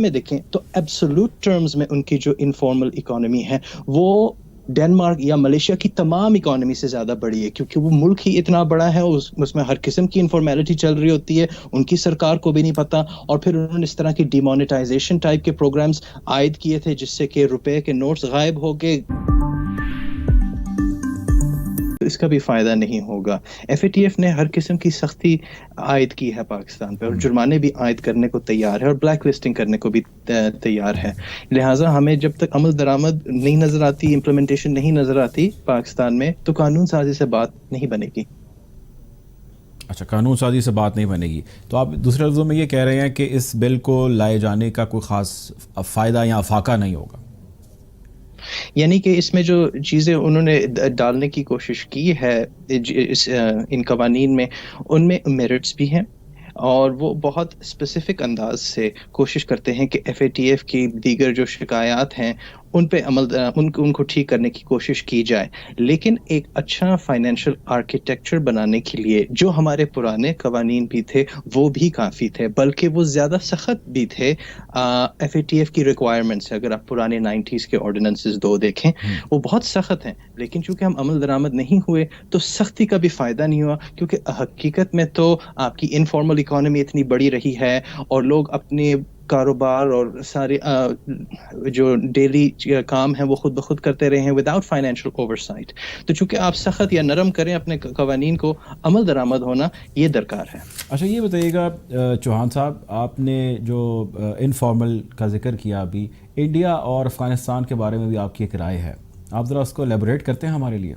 میں دیکھیں تو ایبسولوٹ ٹرمز میں ان کی جو انفارمل اکانومی ہے وہ ڈنمارک یا ملیشیا کی تمام اکانومی سے زیادہ بڑی ہے، کیونکہ وہ ملک ہی اتنا بڑا ہے، اس میں ہر قسم کی انفارمیلٹی چل رہی ہوتی ہے، ان کی سرکار کو بھی نہیں پتا، اور پھر انہوں نے اس طرح کی ڈیمونیٹائزیشن ٹائپ کے پروگرامز عائد کیے تھے جس سے کہ روپے کے نوٹس غائب ہو گئے، اس کا بھی فائدہ نہیں ہوگا۔ ایف اے ٹی ایف نے ہر قسم کی سختی عائد کی ہے پاکستان پہ، اور جرمانے بھی عائد کرنے کو تیار ہے، اور بلیک لسٹنگ کرنے کو بھی تیار ہے۔ لہٰذا ہمیں جب تک عمل درآمد نہیں نظر آتی، امپلیمنٹیشن نہیں نظر آتی پاکستان میں، تو قانون سازی سے بات نہیں بنے گی۔ اچھا، قانون سازی سے بات نہیں بنے گی، تو آپ دوسرے لفظوں میں یہ کہہ رہے ہیں کہ اس بل کو لائے جانے کا کوئی خاص فائدہ یا افاقہ نہیں ہوگا؟ یعنی کہ اس میں جو چیزیں انہوں نے ڈالنے کی کوشش کی ہے ان قوانین میں، ان میں میرٹس بھی ہیں، اور وہ بہت اسپیسیفک انداز سے کوشش کرتے ہیں کہ ایف اے ٹی ایف کی دیگر جو شکایات ہیں ان پہ ان کو ٹھیک کرنے کی کوشش کی جائے، لیکن ایک اچھا فائنینشیل آرکیٹیکچر بنانے کے لیے جو ہمارے پرانے قوانین بھی تھے وہ بھی کافی تھے، بلکہ وہ زیادہ سخت بھی تھے ایف اے ٹی ایف کی ریکوائرمنٹ سے۔ اگر آپ پرانے 90s کے آرڈیننسز دیکھیں وہ بہت سخت ہیں، لیکن چونکہ ہم عمل درآمد نہیں ہوئے تو سختی کا بھی فائدہ نہیں ہوا، کیونکہ حقیقت میں تو آپ کی انفارمل اکانومی اتنی بڑی رہی ہے، اور لوگ اپنے کاروبار اور سارے جو ڈیلی کام ہیں وہ خود بخود کرتے رہے ہیں وداؤٹ فائنینشیل اوورسائٹ۔ تو چونکہ آپ سخت یا نرم کریں اپنے قوانین کو، عمل درآمد ہونا یہ درکار ہے۔ اچھا، یہ بتائیے گا چوہان صاحب، آپ نے جو انفارمل کا ذکر کیا ابھی، انڈیا اور افغانستان کے بارے میں بھی آپ کی ایک رائے ہے، آپ ذرا اس کو ایلیبوریٹ کرتے ہیں ہمارے لیے؟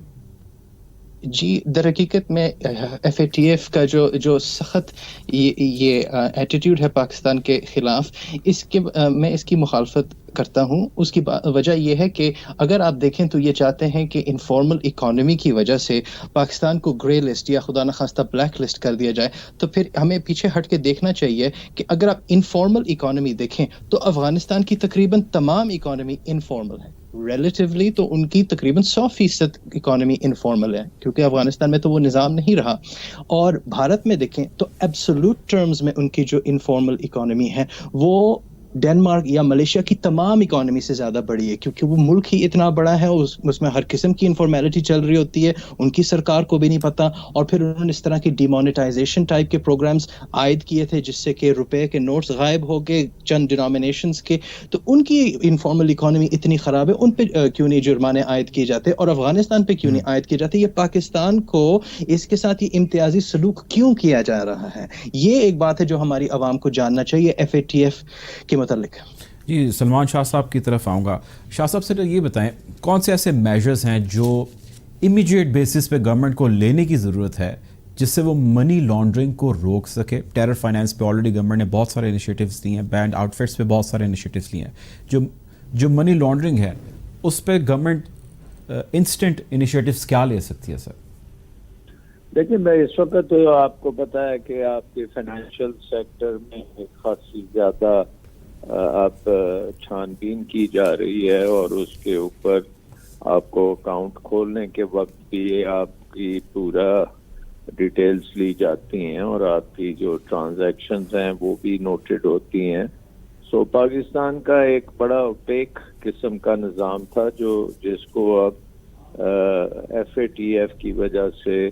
جی، در حقیقت میں ایف اے ٹی ایف کا جو سخت یہ ایٹیٹیوڈ ہے پاکستان کے خلاف، میں اس کی مخالفت کرتا ہوں۔ اس کی وجہ یہ ہے کہ اگر آپ دیکھیں تو یہ چاہتے ہیں کہ انفارمل اکانومی کی وجہ سے پاکستان کو گرے لسٹ یا خدا نخواستہ بلیک لسٹ کر دیا جائے، تو پھر ہمیں پیچھے ہٹ کے دیکھنا چاہیے کہ اگر آپ انفارمل اکانومی دیکھیں تو افغانستان کی تقریباً تمام اکانومی انفارمل ہے، ریلیٹیولی تو ان کی تقریباً 100% اکانومی انفارمل ہے، کیونکہ افغانستان میں تو وہ نظام نہیں رہا۔ اور بھارت میں دیکھیں تو ایبسولوٹ ٹرمز میں ان کی جو انفارمل اکانومی ہے وہ ڈنمارک یا ملیشیا کی تمام اکانومی سے زیادہ بڑی ہے، کیونکہ وہ ملک ہی اتنا بڑا ہے، اس میں ہر قسم کی انفارمیلٹی چل رہی ہوتی ہے، ان کی سرکار کو بھی نہیں پتا، اور پھر انہوں نے اس طرح کی ڈیمونیٹائزیشن ٹائپ کے پروگرامز عائد کیے تھے جس سے کہ روپے کے نوٹس غائب ہو گئے چند ڈینامینیشنز کے۔ تو ان کی انفارمل اکانومی اتنی خراب ہے، ان پہ کیوں نہیں جرمانے عائد کیے جاتے، اور افغانستان پہ کیوں نہیں عائد کیے جاتے؟ یہ پاکستان کو اس کے ساتھ یہ امتیازی سلوک کیوں کیا جا رہا ہے؟ یہ ایک بات ہے جو ہماری عوام کو جاننا چاہیے ایف اے ٹی ایف کے متعلق۔ جی، سلمان شاہ صاحب کی طرف آؤں گا۔ شاہ صاحب سے یہ بتائیں، کون سے ایسے میجرز ہیں جو امیڈیٹ بیسس پہ گورنمنٹ کو لینے کی ضرورت ہے جس سے وہ منی لانڈرنگ کو روک سکے؟ ٹیرر فائنانس پہ آلریڈی گورنمنٹ نے بہت سارے انیشیٹیوز لیے ہیں، بینڈ آؤٹ فٹس پہ بہت سارے انیشیٹیوز لیے ہیں، جو منی لانڈرنگ ہے اس پہ گورنمنٹ انسٹنٹ انیشیٹیوز کیا لے سکتی ہے سر؟ دیکھیں، میں اس وقت تو آپ کو پتا ہے کہ آپ کے فائنینشیل سیکٹر میں خاصی زیادہ آپ چھان بین کی جا رہی ہے، اور اس کے اوپر آپ کو اکاؤنٹ کھولنے کے وقت بھی آپ کی پورا ڈیٹیلز لی جاتی ہیں، اور آپ کی جو ٹرانزیکشنز ہیں وہ بھی نوٹڈ ہوتی ہیں۔ سو پاکستان کا ایک بڑا اوپیک قسم کا نظام تھا جس کو اب ایف اے ٹی ایف کی وجہ سے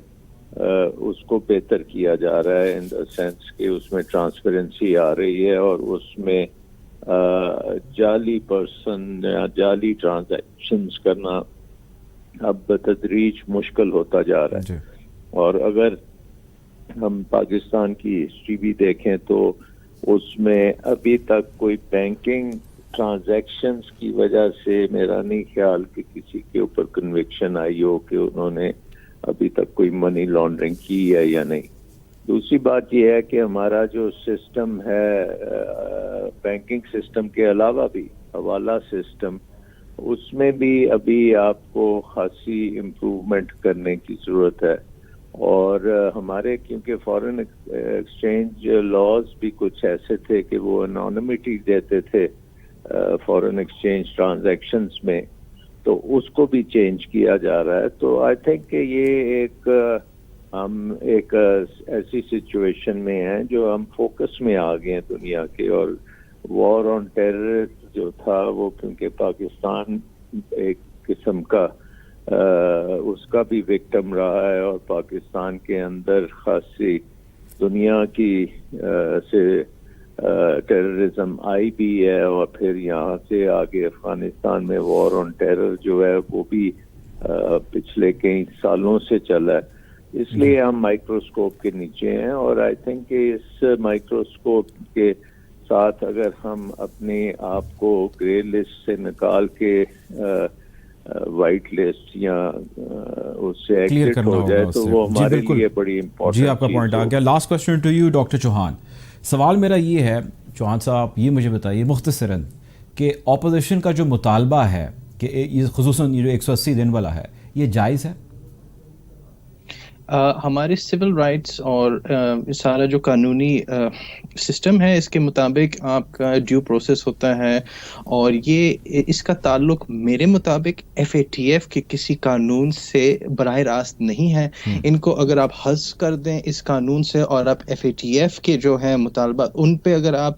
اس کو بہتر کیا جا رہا ہے، ان دا سینس کہ اس میں ٹرانسپیرنسی آ رہی ہے، اور اس میں جعلی پرسن یا جعلی ٹرانزیکشنز کرنا اب بتدریج مشکل ہوتا جا رہا ہے۔ اور اگر ہم پاکستان کی ہسٹری بھی دیکھیں تو اس میں ابھی تک کوئی بینکنگ ٹرانزیکشنز کی وجہ سے میرا نہیں خیال کہ کسی کے اوپر کنوکشن آئی ہو کہ انہوں نے ابھی تک کوئی منی لانڈرنگ کی ہے یا نہیں۔ دوسری بات یہ ہے کہ ہمارا جو سسٹم ہے بینکنگ سسٹم کے علاوہ بھی حوالہ سسٹم، اس میں بھی ابھی آپ کو خاصی امپروومنٹ کرنے کی ضرورت ہے، اور ہمارے کیونکہ فارن ایکسچینج لاز بھی کچھ ایسے تھے کہ وہ انانیمٹی دیتے تھے فارن ایکسچینج ٹرانزیکشنز میں، تو اس کو بھی چینج کیا جا رہا ہے۔ تو آئی تھنک کہ یہ ہم ایک ایسی سچویشن میں ہیں جو ہم فوکس میں آ گئے ہیں دنیا کے، اور وار آن ٹیرر جو تھا وہ کیونکہ پاکستان ایک قسم کا اس کا بھی وکٹم رہا ہے، اور پاکستان کے اندر خاصی دنیا کی سے ٹیررزم آئی بھی ہے، اور پھر یہاں سے آگے افغانستان میں وار آن ٹیرر جو ہے وہ بھی پچھلے کئی سالوں سے چلا ہے. اس لیے ہم مائکروسکوپ کے نیچے ہیں، اور آئی تھنک کہ اس مائکروسکوپ کے ساتھ اگر ہم اپنے آپ کو گرے لسٹ سے نکال کے وائٹ لسٹ یا اس سے ایگزٹ ہو جائے تو وہ ہمارے لیے بڑی امپورٹنٹ. جی آپ کا پوائنٹ آ گیا. Last question to you doctor Chauhan. سوال میرا یہ ہے چوہان صاحب، یہ مجھے بتائیے مختصراً کہ اپوزیشن کا جو مطالبہ ہے کہ یہ خصوصاً یہ جو 180 دن والا ہے، یہ جائز ہے؟ ہمارے سول رائٹس اور سارا جو قانونی سسٹم ہے اس کے مطابق آپ کا ڈیو پروسیس ہوتا ہے، اور یہ اس کا تعلق میرے مطابق FATF کے کسی قانون سے براہ راست نہیں ہے. ان کو اگر آپ حذف کر دیں اس قانون سے اور آپ FATF کے جو ہیں مطالبات ان پہ اگر آپ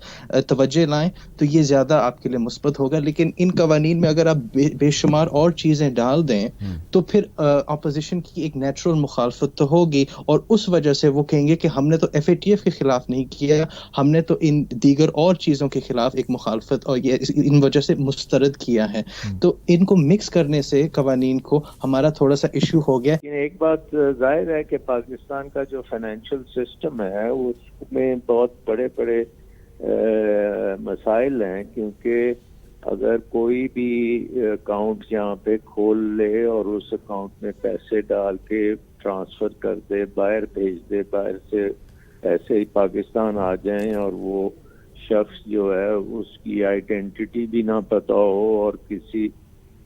توجہ لائیں تو یہ زیادہ آپ کے لیے مثبت ہوگا. لیکن ان قوانین میں اگر آپ بے شمار اور چیزیں ڈال دیں تو پھر اپوزیشن کی ایک نیچرل مخالفت تو ہوگی، اور اس وجہ سے وہ کہیں گے کہ ہم نے تو FATF کے خلاف نہیں کیا، ہم نے تو ان دیگر اور چیزوں کے خلاف ایک مخالفت اور یہ ان وجہ سے مسترد کیا ہے. تو ان کو مکس کرنے سے قوانین کو ہمارا تھوڑا سا ایشو ہو گیا. ایک بات ظاہر ہے کہ پاکستان کا جو فائنینشیل سسٹم ہے اس میں بہت بڑے بڑے مسائل ہیں، کیونکہ اگر کوئی بھی اکاؤنٹ یہاں پہ کھول لے اور اس اکاؤنٹ میں پیسے ڈال کے ٹرانسفر کر دے، باہر بھیج دے، باہر سے ایسے ہی پاکستان آ جائیں اور وہ شخص جو ہے اس کی آئیڈینٹی بھی نہ پتہ ہو اور کسی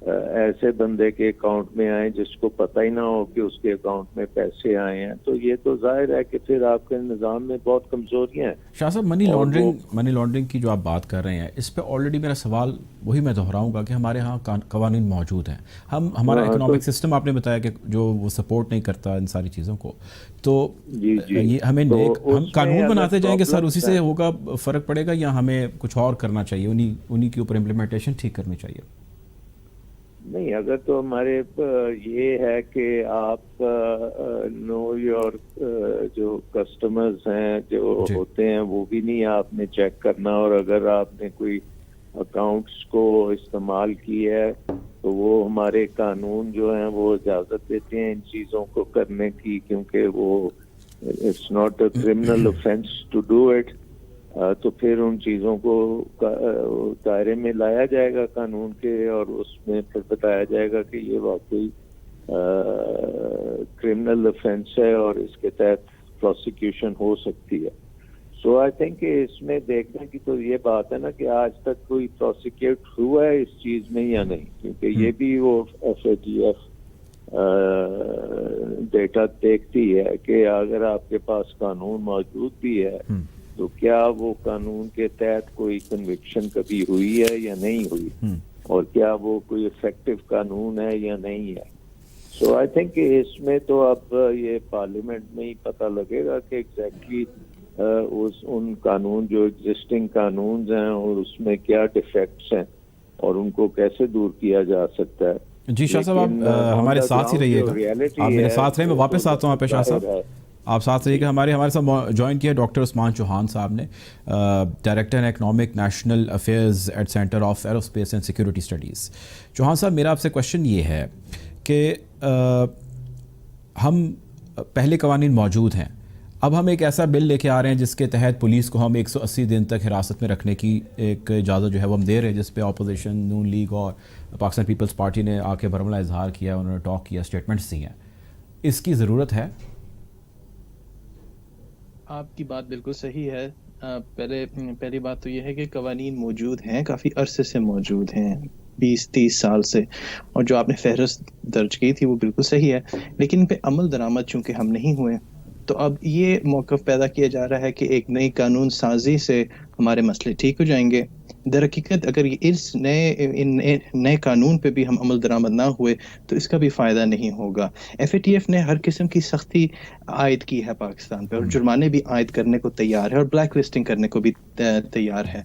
ایسے بندے کے اکاؤنٹ میں آئیں جس کو پتہ ہی نہ ہو کہ اس کے اکاؤنٹ میں پیسے آئے ہیں، تو یہ تو ظاہر ہے کہ پھر آپ کے نظام میں بہت کمزوریاں ہیں. شاہ صاحب منی لانڈرنگ کی جو آپ بات کر رہے ہیں اس پہ آلریڈی میرا سوال وہی میں دہراؤں گا کہ ہمارے ہاں قوانین موجود ہیں. ہمارا اکنامک سسٹم آپ نے بتایا کہ جو وہ سپورٹ نہیں کرتا ان ساری چیزوں کو، تو ہمیں ہم قانون بناتے جائیں گے سر اسی سے ہوگا فرق پڑے گا، یا ہمیں کچھ اور کرنا چاہیے، انہی کے اوپر امپلیمنٹیشن ٹھیک کرنی چاہیے؟ نہیں، اگر تو ہمارے یہ ہے کہ آپ نو یور جو کسٹمرز ہیں جو ہوتے ہیں وہ بھی نہیں آپ نے چیک کرنا، اور اگر آپ نے کوئی اکاؤنٹس کو استعمال کی ہے تو وہ ہمارے قانون جو ہیں وہ اجازت دیتے ہیں ان چیزوں کو کرنے کی، کیونکہ وہ it's not a criminal offence to do it. تو پھر ان چیزوں کو دائرے میں لایا جائے گا قانون کے، اور اس میں پھر بتایا جائے گا کہ یہ واقعی کرمنل اوفینس ہے اور اس کے تحت پروسیکیوشن ہو سکتی ہے. سو آئی تھنک کہ اس میں دیکھنے کی تو یہ بات ہے نا کہ آج تک کوئی پروسیکیوٹ ہوا ہے اس چیز میں یا نہیں، کیونکہ یہ بھی وہ FATF ڈیٹا دیکھتی ہے کہ اگر آپ کے پاس قانون موجود بھی ہے تو کیا وہ قانون کے تحت کوئی کنوکشن کبھی ہوئی ہے یا نہیں ہوئی، اور کیا وہ کوئی افیکٹو قانون ہے یا نہیں ہے. سو آئی تھنک کہ اس میں تو اب یہ پارلیمنٹ میں ہی پتہ لگے گا کہ ایگزیکٹلی ان قانون جو ایگزسٹنگ قانون ہیں اور اس میں کیا ڈیفیکٹس ہیں اور ان کو کیسے دور کیا جا سکتا ہے. جی شاہ صاحب آپ ہمارے ساتھ ہی رہیے گا، آپ میرے ساتھ رہیں، میں واپس آتا ہوں آپ پہ. شاہ صاحب آپ ساتھ رہیے گا. ہمارے ساتھ جوائن کیا ڈاکٹر عثمان چوہان صاحب نے، director economic national affairs at centre of aerospace and security studies. Chauhan صاحب میرا آپ سے کوشچن یہ ہے کہ ہم پہلے قوانین موجود ہیں، اب ہم ایک ایسا بل لے کے آ رہے ہیں جس کے تحت پولیس کو ہم 180 دن تک حراست میں رکھنے کی ایک اجازت جو ہے وہ ہم دے رہے ہیں، جس پہ اپوزیشن نون لیگ اور پاکستان پیپلز پارٹی نے آ کے برملا اظہار کیا، انہوں نے ٹاک کیا، اسٹیٹمنٹس دی ہیں. اس کی ضرورت ہے؟ آپ کی بات بالکل صحیح ہے. پہلی بات تو یہ ہے کہ قوانین موجود ہیں، کافی عرصے سے موجود ہیں، 20-30 سال سے، اور جو آپ نے فہرست درج کی تھی وہ بالکل صحیح ہے، لیکن ان پہ عمل درآمد چونکہ ہم نہیں ہوئے تو اب یہ موقف پیدا کیا جا رہا ہے کہ ایک نئی قانون سازی سے ہمارے مسئلے ٹھیک ہو جائیں گے. در حقیقت اگر اس نئے قانون پہ بھی ہم عمل درآمد نہ ہوئے تو اس کا بھی فائدہ نہیں ہوگا. FATF نے ہر قسم کی سختی عائد کی ہے پاکستان پہ، اور جرمانے بھی عائد کرنے کو تیار ہے، اور بلیک لسٹنگ کرنے کو بھی تیار ہے.